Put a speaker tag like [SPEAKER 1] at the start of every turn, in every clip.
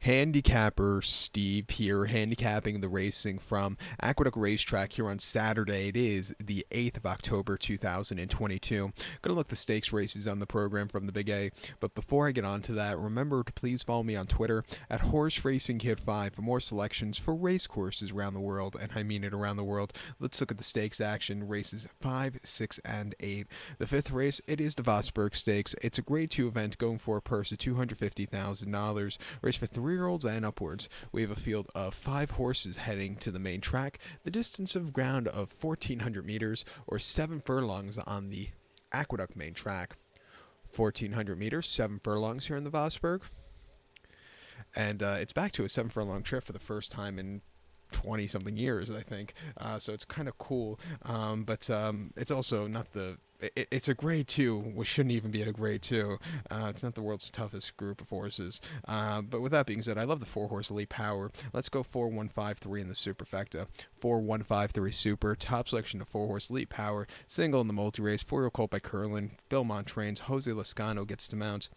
[SPEAKER 1] Handicapper Steve here, handicapping the racing from Aqueduct Racetrack here on Saturday. It is the 8th of October 2022. Gonna look the stakes races on the program from the Big A, but before I get on to that, remember to please follow me on Twitter at Hirsch Racing Kid 5 for more selections for race courses around the world, and I mean it around the world. Let's look at the stakes action, races 5, 6, and 8. The fifth race, it is the Vosberg Stakes. It's a Grade 2 event going for a purse of $250,000. Race for 3-year-olds and upwards. We have a field of 5 horses heading to the main track. The distance of ground of 1,400 meters or 7 furlongs on the Aqueduct main track. 1,400 meters, 7 furlongs here in the Vosburg. And it's back to a 7 furlong trip for the first time in 20 something years, I think. So it's kind of cool. But it's also not the. It's a grade 2, which shouldn't even be a grade 2. It's not the world's toughest group of horses. But with that being said, I love the 4-horse Elite Power. Let's go 4-1-5-3 in the superfecta. 4-1-5-3 super. Top selection of 4-horse Elite Power. Single in the multi-race. 4-year-old colt by Curlin. Belmont trains. Jose Lascano gets to mount.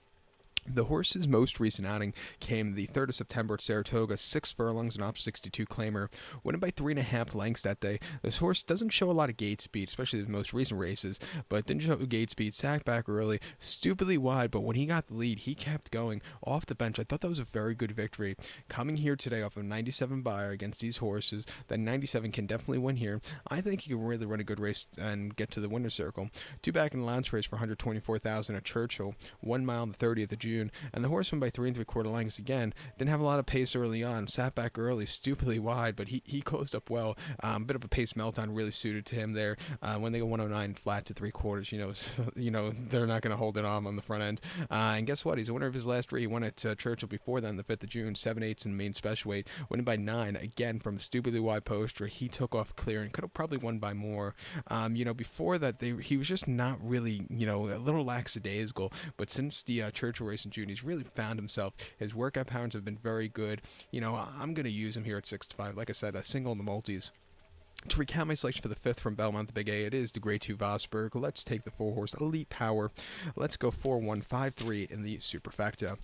[SPEAKER 1] The horse's most recent outing came the 3rd of September at Saratoga, 6 furlongs and off 62 claimer, winning by 3.5 lengths that day. This horse doesn't show a lot of gate speed, especially the most recent races, but didn't show gate speed, sacked back early, stupidly wide, but when he got the lead, he kept going off the bench. I thought that was a very good victory. Coming here today off of 97 buyer against these horses, that 97 can definitely win here. I think he can really run a good race and get to the winner's circle. 2 back in the allowance race for $124,000 at Churchill, 1 mile on the 30th of June. And the horse went by 3 3/4 lengths again. Didn't have a lot of pace early on. Sat back early, stupidly wide, but he closed up well. Bit of a pace meltdown really suited to him there. When they go 109 flat to 3/4, they're not going to hold it on the front end. And guess what? He's a winner of his last 3. He won at Churchill before then, the 5th of June, 7/8 in the main special weight, winning by 9 again from a stupidly wide poster. He took off clear and could have probably won by more. Before that, he was just not really, a little lackadaisical. But since the Churchill race in June, he's really found himself. His workout patterns have been very good. I'm going to use him here at 6-5. Like I said, a single in the multis. To recount my selection for the 5th from Belmont, the Big A, it is the Grade 2 Vosburg. Let's take the 4-horse Elite Power. Let's go 4-1-5-3 in the superfecta.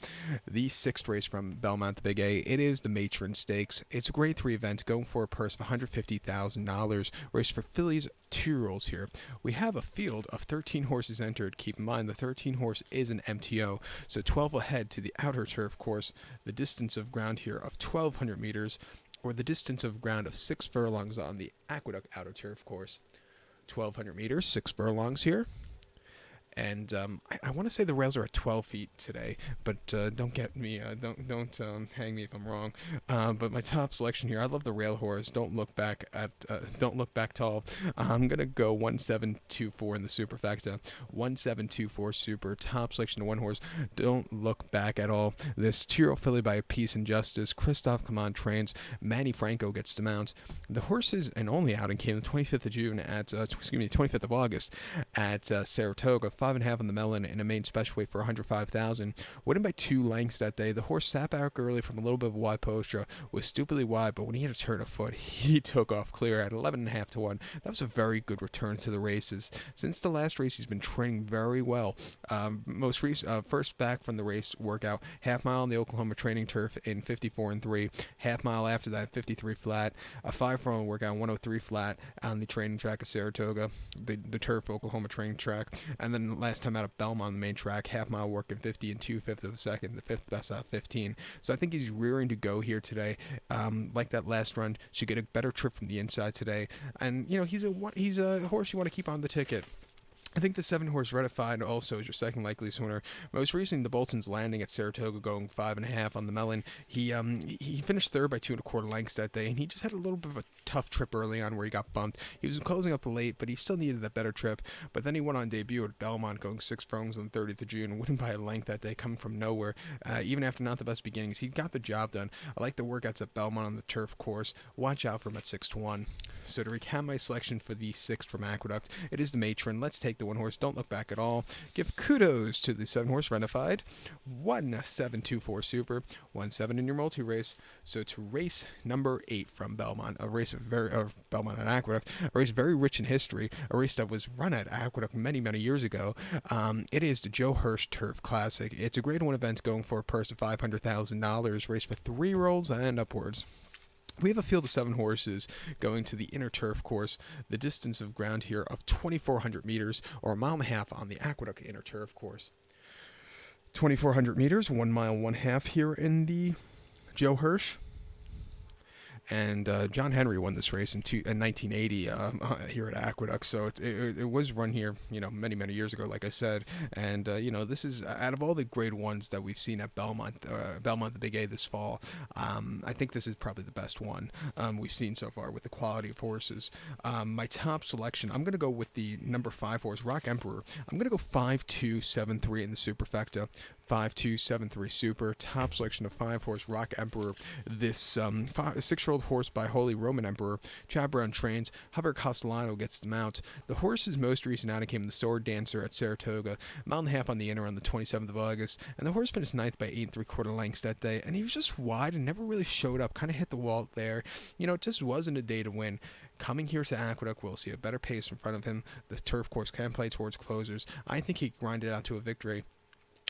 [SPEAKER 1] The 6th race from Belmont, the Big A, it is the Matron Stakes. It's a Grade 3 event going for a purse of $150,000. Race for fillies, 2-year-olds here. We have a field of 13 horses entered. Keep in mind the 13 horse is an MTO, so 12 ahead to the outer turf course. The distance of ground here of 1,200 meters. Or the distance of ground of 6 furlongs on the Aqueduct outer turf course. 1,200 meters, 6 furlongs here. And I want to say the rails are at 12 feet today, but don't get me, don't hang me if I'm wrong. But my top selection here, I love the rail horse. Don't look back tall. I'm gonna go 1-7-2-4 in the superfecta. 1-7-2-4 super. Top selection of 1 horse. Don't look back at all. This 2-year-old filly by Peace and Justice. Christophe Clement trains. Manny Franco gets to mount. The horses and only outing came the 25th of June at 25th of August at Saratoga. 5.5 on the melon in a main special weight for $105,000. Winning by 2 lengths that day. The horse sat back early from a little bit of a wide posture, was stupidly wide, but when he had to turn a foot, he took off clear at 11.5 to 1. That was a very good return to the races. Since the last race, he's been training very well. Most recent, first back from the race workout, half mile on the Oklahoma training turf in 54-3. Half mile after that, 53 flat. A 5 furlong workout, 103 flat on the training track of Saratoga, the turf Oklahoma training track, and then last time out of Belmont on the main track, half mile work in 50 and 2/5 of a second, the 5th best out of 15. So I think he's rearing to go here today. Like that last run, should get a better trip from the inside today. And he's a horse you want to keep on the ticket. I think the 7-horse Ratified also is your second likeliest winner. Most recently, the Bolton's Landing at Saratoga going 5.5 on the melon. He finished 3rd by 2 1/4 lengths that day, and he just had a little bit of a tough trip early on where he got bumped. He was closing up late, but he still needed that better trip. But then he went on debut at Belmont going 6 furlongs on the 30th of June, winning by a length that day, coming from nowhere. Even after not the best beginnings, he got the job done. I like the workouts at Belmont on the turf course. Watch out for him at 6-1. So to recap my selection for the 6th from Aqueduct, it is the Matron. Let's take the the 1 horse Don't Look Back at All. Give kudos to the 7 horse Renified. 1724 Super. 17 in your multi-race. So to race number 8 from Belmont, a race of Belmont and Aqueduct, a race very rich in history, a race that was run at Aqueduct many years ago. It is the Joe Hirsch Turf Classic. It's a Grade 1 event going for a purse of $500,000, race for 3-year-olds and upwards. We have a field of 7 horses going to the inner turf course, the distance of ground here of 2,400 meters, or a mile and a half on the Aqueduct inner turf course. 2,400 meters, 1 mile, 1/2 here in the Joe Hirsch. And John Henry won this race in 1980 here at Aqueduct, so it was run here, many years ago, like I said. And this is out of all the Grade 1s that we've seen at Belmont, the Big A this fall. I think this is probably the best one we've seen so far with the quality of horses. My top selection, I'm going to go with the number 5 horse, Rock Emperor. I'm going to go 5-2-7-3 in the superfecta. 5-2-7-3 Super. Top selection of 5 horse Rock Emperor. This 6-year-old horse by Holy Roman Emperor. Chaperon trains. Javier Castellano gets the mount. The horse's most recent outing came in the Sword Dancer at Saratoga. A mile and a half on the inner on the 27th of August. And the horse finished 9th by 8 3/4 lengths that day. And he was just wide and never really showed up. Kind of hit the wall there. It just wasn't a day to win. Coming here to Aqueduct, we'll see a better pace in front of him. The turf course can play towards closers. I think he grinded out to a victory.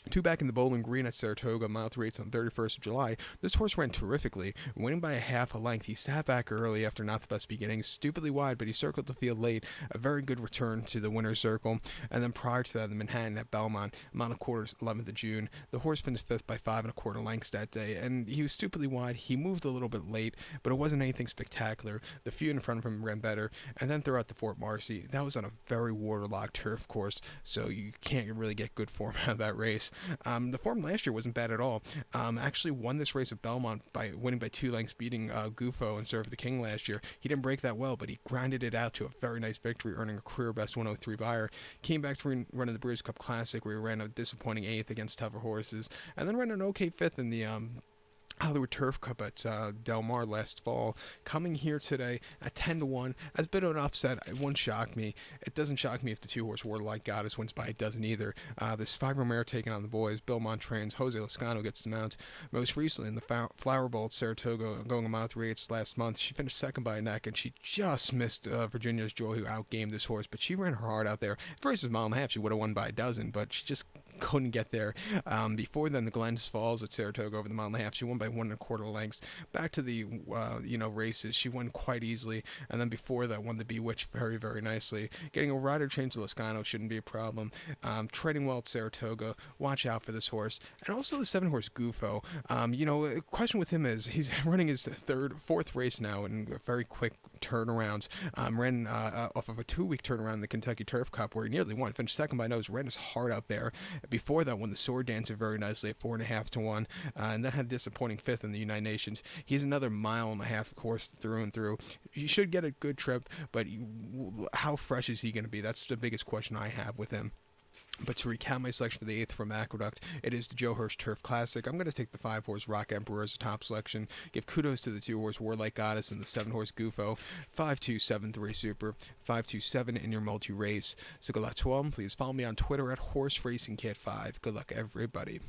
[SPEAKER 1] 2 back in the Bowling Green at Saratoga, mile 3/8 on 31st of July. This horse ran terrifically, winning by a half a length. He sat back early after not the best beginning, stupidly wide, but he circled the field late. A very good return to the winner's circle. And then prior to that, the Manhattan at Belmont, mile and a quarter, 11th of June. The horse finished 5th by 5 1/4 lengths that day, and he was stupidly wide. He moved a little bit late, but it wasn't anything spectacular. The few in front of him ran better. And then throughout the Fort Marcy, that was on a very waterlogged turf course, so you can't really get good form out of that race. The form last year wasn't bad at all. Actually won this race at Belmont by winning by 2 lengths, beating Gufo and Serve the King last year. He didn't break that well, but he grinded it out to a very nice victory, earning a career best 103 buyer. Came back to running the Breeders' Cup Classic, where he ran a disappointing 8th against tougher horses, and then ran an okay 5th in the Hollywood Turf Cup at Del Mar last fall. Coming here today at 10-1, as a bit of an upset. It won't shock me. It doesn't shock me if the 2-horse Warlike Goddess wins by. It doesn't either. This 5 mare taking on the boys. Bill Montrains, Jose Lascano gets the mount. Most recently in the Flower Bowl at Saratoga, going a mile 3/8 last month. She finished 2nd by a neck, and she just missed Virginia's Joy, who outgamed this horse. But she ran her heart out there. If the race was a mile and a half, she would have won by a dozen, but she just couldn't get there. Before then, the Glens Falls at Saratoga over the mile and a half, she won by 1 1/4 lengths. Back to the races, she won quite easily, and then before that, won the Bewitched very nicely. Getting a rider change to Lascano shouldn't be a problem. Trading well at Saratoga. Watch out for this horse, and also the 7 horse Gufo. A question with him is he's running his 4th race now in very quick turnarounds. Ran off of a 2-week turnaround in the Kentucky Turf Cup, where he nearly won. Finished 2nd by nose. Ran his heart out there. Before that, won the Sword Dancer very nicely at 4.5 to 1, and then had a disappointing 5th in the United Nations. He's another mile and a half horse through and through. He should get a good trip, but how fresh is he going to be? That's the biggest question I have with him. But to recap my selection for the 8th from Aqueduct, it is the Joe Hirsch Turf Classic. I'm going to take the 5 horse Rock Emperor as a top selection. Give kudos to the 2 horse Warlike Goddess and the 7 horse Gufo. 5-2-7-3 Super. 5-2-7 in your multi-race. So good luck to all. Please follow me on Twitter at HorseRacingKit5. Good luck, everybody.